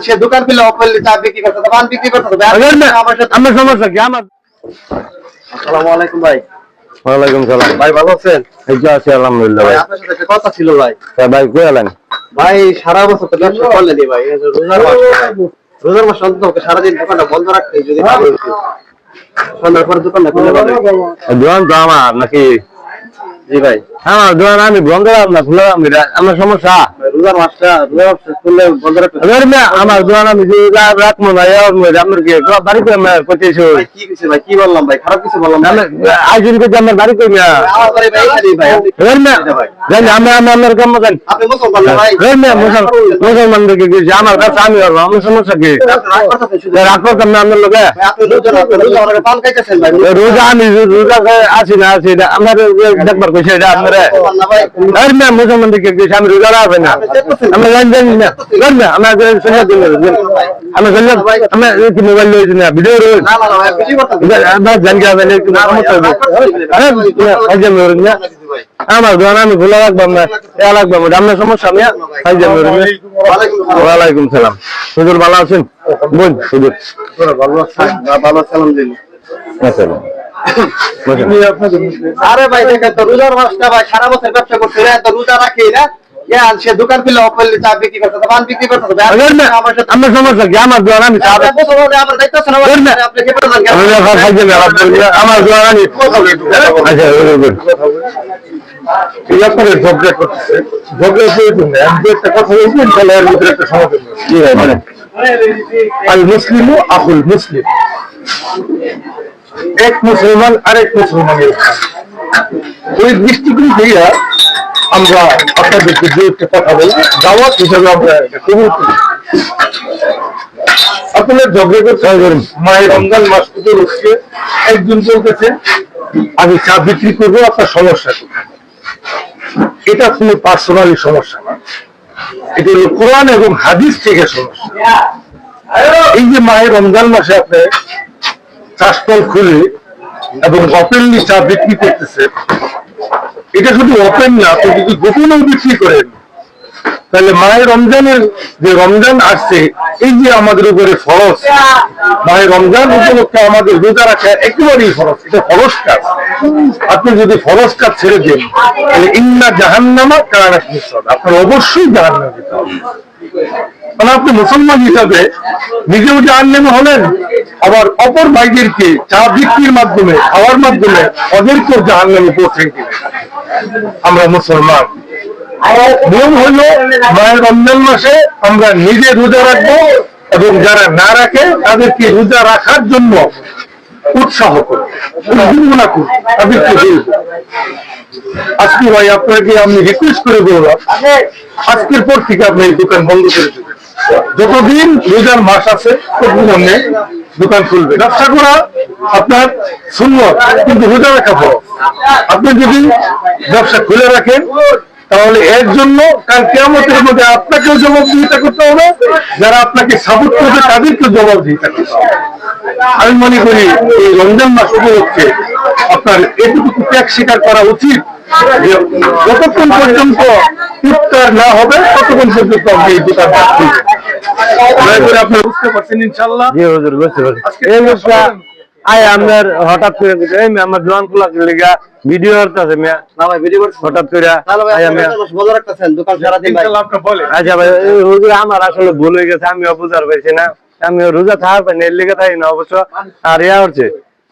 সে দোকান খুলে অফেলে চা বিক্রি করতে পান বিক্রি করতে আমার সমস্যা কি আমার। আসসালামু আলাইকুম ভাই। ওয়ালাইকুম সালাম। ভাই ভালো আছেন? এই যে আছি আলহামদুলিল্লাহ। ভাই আপনার সাথে একটা কথা ছিল ভাই। ভাই কই আলেন? ভাই সারা বছর তো ব্যবসা করলেনই ভাই, রোজার মাস অন্তত সারাদিন দোকানটা বন্ধ রাখতে যদি ভালো হতো, সন্ধ্যার পরে দোকানটা খুলে পাবেন। দোকান তো আমার নাকি? জি ভাই আমার দোকান আমি বন্ধ রাখলাম না, খুললাম আমার সমস্যা। রোজার মাসটা খুললে বন্ধ রাখতে আমার দোকান আমি রাখবো না, আপনার কি বাড়ি করে করতে ভাই কি কিছু ভাই কি বললাম ভাই, খারাপ কিছু বললাম আয়োজন করতে আমার বাড়ি করি না। আমার বাড়ি ভাই এখানেই ভাই। আমার কাম জানি আপনি মুসলমান না ভাই? মুসলমানদেরকে গেছি আমার কাছে আমি করবো, আমার সমস্যা কি? রাগ করতাম না আপনার লোকে। আপনি রোজা পান খাইতেছেন ভাই? রোজা আমি রোজা আছি না আছি আমার দেখবার কইছে এটা আপনারা মুসলমানদেরকে গেছি আমি রোজা রাখবে না। আমরা জানি না আমরা মোবাইল লইছি না ভিডিও আমার দোকান আমি খোলা রাখবাম না, রাখবাম আপনার সমস্যা আমি। ওয়ালাইকুম সালাম। হুজুর ভালো আছেন? বোন হুজুর ভালো আছেন? ভালো আছি আলহামদুলিল্লাহ। আরে ভাই দেখেন তো রোজার মাসটা ভাই সারা বছর ব্যবসা করতে তো রোজা রাখি না, সে দোকান খুলে অফেলে চা বিক্রি করতে পান বিক্রি করতে আমার সমস্যা কি? আমার দোকান আমি আমার দায়িত্ব আছে না আপনি কি আমার দোকান আমি মুসলিম আকুল মুসলিম, এক মুসলমান আরেক মুসলমানের ওই দৃষ্টিকোণ থেকে আমরা আপনাদেরকে যে একটা কথা বলি, দাওয়াত হিসাবে আমরা কবুল করি। আপনাদের ঝগড়া করতে মায়ের রমজান মাস থেকে হচ্ছে, একজন চলতেছে আমি চা বিক্রি করবো, আপনার সমস্যা কি? এটা কোনো পার্সোনালি সমস্যা না, এটা হলো কোরআন এবং হাদিস থেকে সমস্যা। এই যে মায়ের রমজান মাসে আপনি চাষকল খুলে এবং ওপেনলি চা বিক্রি করতেছে, এটা শুধু ওপেন না, আপনি যদি গোপনেও বিক্রি করেন তাহলে মায়ের রমজানের যে রমজান আসছে, এই যে আমাদের উপরে ফরজ, মায়ের রমজান উপলক্ষে আমাদের রোজা রাখা একেবারেই ফরজ, এটা ফরজ কাজ। আপনি যদি ফরজ কাজ ছেড়ে দেন তাহলে ইন্না জাহান্নামা কানাত মিরসাদ, আপনার অবশ্যই জাহান্নামে যেতে হবে। মানে আপনি মুসলমান হিসাবে নিজেও জাহান্নামে হলেন, আবার অপর ভাইদেরকে চা বিক্রির মাধ্যমে খাওয়ার মাধ্যমে ওদেরকেও জাহান্নামে পৌঁছে দিলেন। আমরা মুসলমান, নিয়ম হলো মায়ের রমজান মাসে আমরা নিজে রোজা রাখবো এবং যারা না রাখে তাদেরকে রোজা রাখার জন্য উৎসাহ করবো, উদ্দীপনা করবো, তাদেরকে বলবো। আজকে ভাই আপনাকে আমি রিকোয়েস্ট করে বললাম, আজকের পর থেকে আপনি এই দোকান বন্ধ করে দেবেন। যতদিন রোজার মাস আছে ততদিন দোকান খুলবে। ব্যবসা করা আপনার সুন্নত, কিন্তু রোজা রাখা ফরজ। আপনি যদি ব্যবসা খুলে রাখেন তাহলে এর জন্য কাল কিয়ামতের মধ্যে আপনাকেও জবাবদিহিতা করতে হবে, যারা আপনাকে সাপোর্ট করবে তাদেরকেও জবাবদিহিতা করতে হবে। আমি মনে করি এই রমজান মাস উপলক্ষে আপনার এটুকু ত্যাগ স্বীকার করা উচিত, যতক্ষণ পর্যন্ত ইফতার না হবে ততক্ষণ পর্যন্ত আপনি এই দোকানটা খুলবেন। আপনি বুঝতে পারছেন ইনশাআল্লাহ? জি হুজুর বুঝতে পারছি। আপনার হঠাৎ করে আমার দোকান খোলা লেগা ভিডিও আছে না ভাই, ভিডিও হঠাৎ করে আচ্ছা ভাই হুজুর আমার আসলে ভুল হয়ে গেছে, আমিও বুঝার পাইছি না, আমিও রোজা থাকার পাই না, এর লেগে থাকি না অবশ্য। আর ইয়া হচ্ছে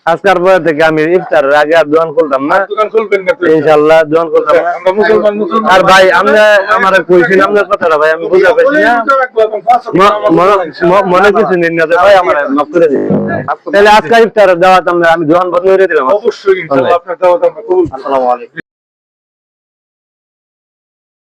আজকের পর থেকে আমি ইফতারের আগে আর দোকান খুলতাম না, ইনশাআল্লাহ দোকান খুলতাম না। আর ভাই আমরা আমার কইছেন আপনার কথাটা ভাই আমি বুঝা পাইছি না, মনে কিছু নিন না ভাই, আমার মাফ করে দিন। তাহলে আজকে ইফতারের দাওয়াত আমি দোকান বন্ধ করে দিলাম। অবশ্যই ইনশাআল্লাহ আপনার দাওয়াত আমরা কবুল। আসসালামু আলাইকুম।